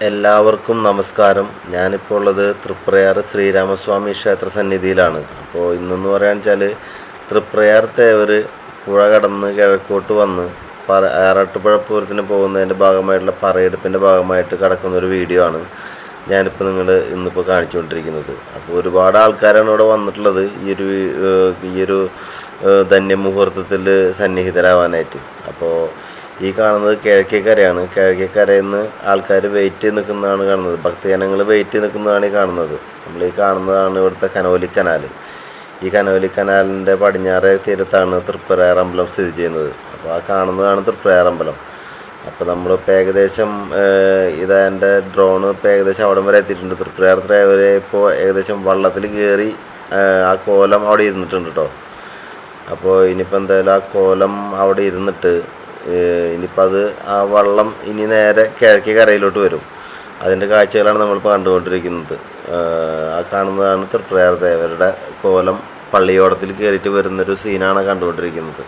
എല്ലാവർക്കും നമസ്കാരം. ഞാനിപ്പോൾ ഉള്ളത് തൃപ്രയാർ ശ്രീരാമസ്വാമി ക്ഷേത്ര സന്നിധിയിലാണ്. അപ്പോൾ ഇന്നെന്ന് പറയാൻ വെച്ചാൽ തൃപ്രയാർ തേവർ പുഴ കടന്ന് കിഴക്കോട്ട് വന്ന് ആറാട്ടുപുഴ പൂരത്തിന് പോകുന്നതിൻ്റെ ഭാഗമായിട്ടുള്ള പറയെടുപ്പിൻ്റെ ഭാഗമായിട്ട് കിടക്കുന്നൊരു വീഡിയോ ആണ് ഞാനിപ്പോൾ ഇന്നിപ്പോൾ കാണിച്ചുകൊണ്ടിരിക്കുന്നത്. അപ്പോൾ ഒരുപാട് ആൾക്കാരാണ് ഇവിടെ വന്നിട്ടുള്ളത് ഈ ഒരു ധന്യമുഹൂർത്തത്തിൽ സന്നിഹിതരാവാനായിട്ട്. അപ്പോൾ ഈ കാണുന്നത് കിഴക്കേക്കരയാണ്. കിഴക്കേക്കരയിൽ നിന്ന് ആൾക്കാർ വെയിറ്റ് ചെയ്ത് നിൽക്കുന്നതാണ് കാണുന്നത്. ഭക്തജനങ്ങൾ വെയിറ്റ് ചെയ്ത് നിൽക്കുന്നതാണ് ഈ കാണുന്നത്. നമ്മൾ ഈ കാണുന്നതാണ് ഇവിടുത്തെ കനോലി കനാൽ. ഈ കനോലി കനാലിൻ്റെ പടിഞ്ഞാറേ തീരത്താണ് തൃപ്രയാർ അമ്പലം സ്ഥിതി ചെയ്യുന്നത്. അപ്പോൾ ആ കാണുന്നതാണ് തൃപ്രയാർ അമ്പലം. അപ്പോൾ നമ്മളിപ്പോൾ ഏകദേശം എൻ്റെ ഡ്രോണ് ഇപ്പോൾ ഏകദേശം അവിടം വരെ എത്തിയിട്ടുണ്ട്. തൃപ്രയാർ വരെ ഇപ്പോൾ ഏകദേശം വള്ളത്തിൽ കയറി ആ കോലം അവിടെ ഇരുന്നിട്ടുണ്ട് കേട്ടോ. അപ്പോൾ ഇനിയിപ്പോൾ എന്തായാലും ആ കോലം അവിടെ ഇരുന്നിട്ട് ഇനിയിപ്പോൾ അത് ആ വള്ളം ഇനി നേരെ കിഴക്കേ കരയിലോട്ട് വരും. അതിൻ്റെ കാഴ്ചകളാണ് നമ്മളിപ്പോൾ കണ്ടുകൊണ്ടിരിക്കുന്നത്. ആ കാണുന്നതാണ് തൃപ്രയാർ ദേവരുടെ കോലം പള്ളിയോടത്തിൽ കയറിയിട്ട് വരുന്നൊരു സീനാണ് കണ്ടുകൊണ്ടിരിക്കുന്നത്.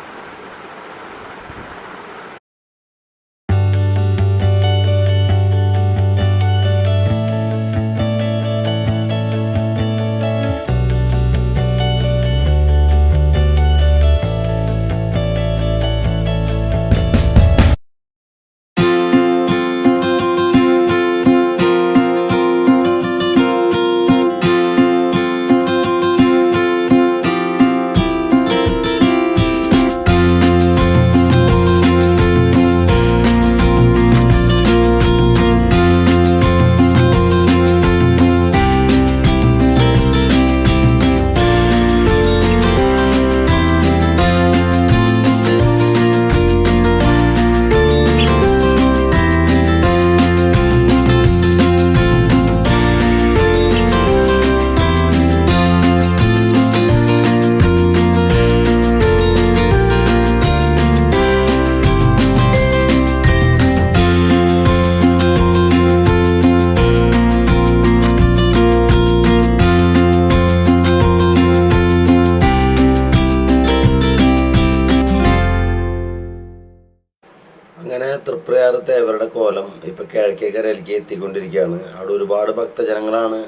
അങ്ങനെ തൃപ്രയാർ തേവരുടെ കോലം ഇപ്പോൾ കിഴക്കേക്കരയിലേക്ക് എത്തിക്കൊണ്ടിരിക്കുകയാണ്. അവിടെ ഒരുപാട് ഭക്തജനങ്ങളാണ്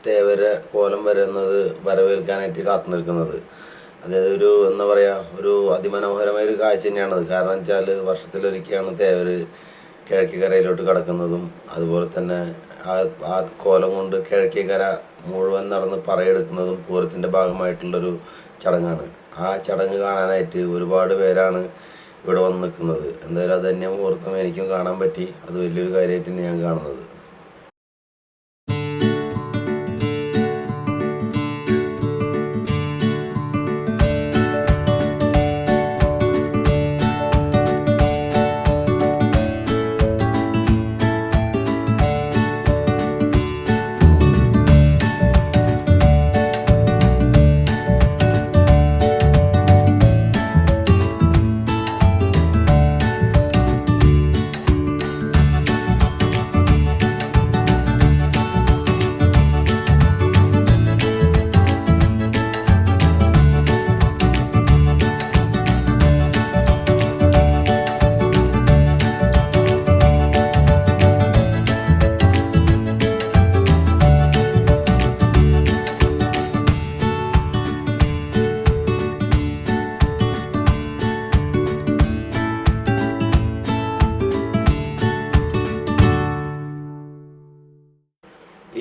തേവര കോലം വരവേൽക്കാനായിട്ട് കാത്തു നിൽക്കുന്നത്. അതായത് എന്താ പറയുക, ഒരു അതിമനോഹരമായ ഒരു കാഴ്ച തന്നെയാണത്. കാരണം വെച്ചാൽ വർഷത്തിലൊരിക്കലാണ് തേവർ കിഴക്കേക്കരയിലോട്ട് കടക്കുന്നതും അതുപോലെ തന്നെ ആ കോലം കൊണ്ട് കിഴക്കേക്കര മുഴുവൻ നടന്ന് പറയെടുക്കുന്നതും പൂരത്തിൻ്റെ ഭാഗമായിട്ടുള്ളൊരു ചടങ്ങാണ്. ആ ചടങ്ങ് കാണാനായിട്ട് ഒരുപാട് പേരാണ് ഇവിടെ വന്ന് നിൽക്കുന്നത്. എന്തായാലും അത് തന്നെ മുഹൂർത്തം എനിക്കും കാണാൻ പറ്റി. അത് വലിയൊരു കാര്യമായിട്ട് തന്നെ ഞാൻ കാണുന്നത്.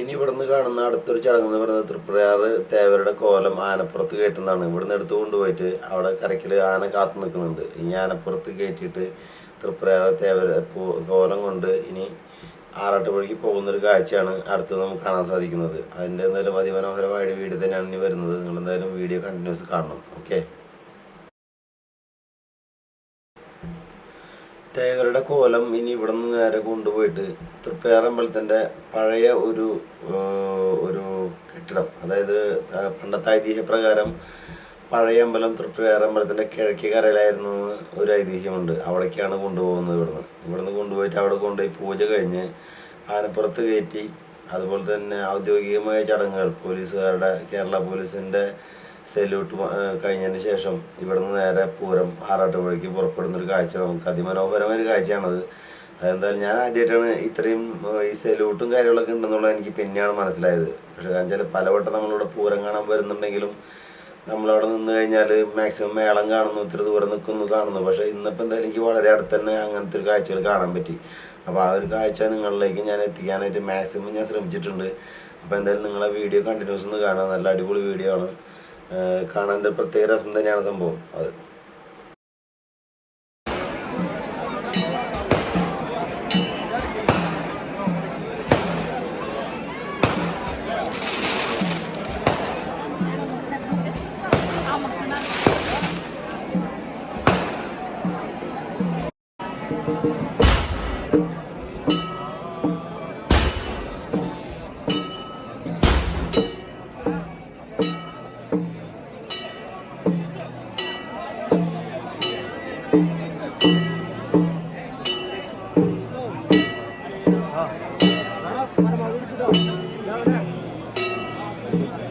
ഇനി ഇവിടുന്ന് കാണുന്ന അടുത്തൊരു ചടങ്ങ് എന്ന് പറയുന്നത് തൃപ്രയാർ തേവരുടെ കോലം ആനപ്പുറത്ത് കയറ്റുന്നതാണ്. ഇവിടുന്ന് എടുത്തു കൊണ്ടുപോയിട്ട് അവിടെ കരയ്ക്കൽ ആന കാത്തു നിൽക്കുന്നുണ്ട്. ഈ ആനപ്പുറത്ത് കയറ്റിയിട്ട് തൃപ്രയാർ കോലം കൊണ്ട് ഇനി ആറാട്ടുപുഴയ്ക്ക് പോകുന്നൊരു കാഴ്ചയാണ് അടുത്ത് നമുക്ക് കാണാൻ സാധിക്കുന്നത്. അതിൻ്റെ എന്തായാലും അതിമനോഹരമായ വീഡിയോ തന്നെയാണ് ഇനി വരുന്നത്. നിങ്ങൾ എന്തായാലും വീഡിയോ കണ്ടിന്യൂസ് കാണണം. ഓക്കെ. തേവരുടെ കോലം ഇനി ഇവിടെ നിന്ന് നേരെ കൊണ്ടുപോയിട്ട് തൃപ്രയാർ അമ്പലത്തിൻ്റെ പഴയ ഒരു കെട്ടിടം, അതായത് പണ്ടത്തെ ഐതിഹ്യപ്രകാരം പഴയ അമ്പലം തൃപ്രയാർ അമ്പലത്തിൻ്റെ കിഴക്കേ കരയിലായിരുന്നു ഒരു ഐതിഹ്യമുണ്ട്. അവിടേക്കാണ് കൊണ്ടുപോകുന്നത്. ഇവിടുന്ന് കൊണ്ടുപോയിട്ട് അവിടെ കൊണ്ടുപോയി പൂജ കഴിഞ്ഞ് ആനപ്പുറത്ത് കയറ്റി അതുപോലെ തന്നെ ഔദ്യോഗികമായ ചടങ്ങുകൾ കേരള പോലീസിൻ്റെ സെല്യൂട്ട് കഴിഞ്ഞതിന് ശേഷം ഇവിടുന്ന് നേരെ പൂരം ആറാട്ടുപുഴയ്ക്ക് പുറപ്പെടുന്നൊരു കാഴ്ച നമുക്ക് അതിമനോഹരമായ ഒരു കാഴ്ചയാണത്. അതെന്തായാലും ഞാൻ ആദ്യമായിട്ടാണ് ഇത്രയും ഈ സെലൂട്ടും കാര്യങ്ങളൊക്കെ ഉണ്ടെന്നുള്ളത് എനിക്ക് പിന്നെയാണ് മനസ്സിലായത്. പക്ഷേ കാരണം വെച്ചാൽ പലവട്ടം നമ്മളിവിടെ പൂരം കാണാൻ വരുന്നുണ്ടെങ്കിലും നമ്മളവിടെ നിന്ന് കഴിഞ്ഞാൽ മാക്സിമം മേളം കാണുന്നു, ഇത്തിരി ദൂരം നിൽക്കുന്നു കാണുന്നു. പക്ഷേ ഇന്നിപ്പോൾ എന്തായാലും എനിക്ക് വളരെ അടുത്ത് തന്നെ അങ്ങനത്തെ ഒരു കാഴ്ചകൾ കാണാൻ പറ്റി. അപ്പോൾ ആ ഒരു കാഴ്ച നിങ്ങളിലേക്ക് ഞാൻ എത്തിക്കാനായിട്ട് മാക്സിമം ഞാൻ ശ്രമിച്ചിട്ടുണ്ട്. അപ്പോൾ എന്തായാലും നിങ്ങളെ വീഡിയോ കണ്ടിന്യൂസ് ഒന്ന് കാണാം. നല്ല അടിപൊളി വീഡിയോ ആണ്, കാണാൻ ഒരു പ്രത്യേക രസം തന്നെയാണ് സംഭവം അത്.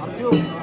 Arjun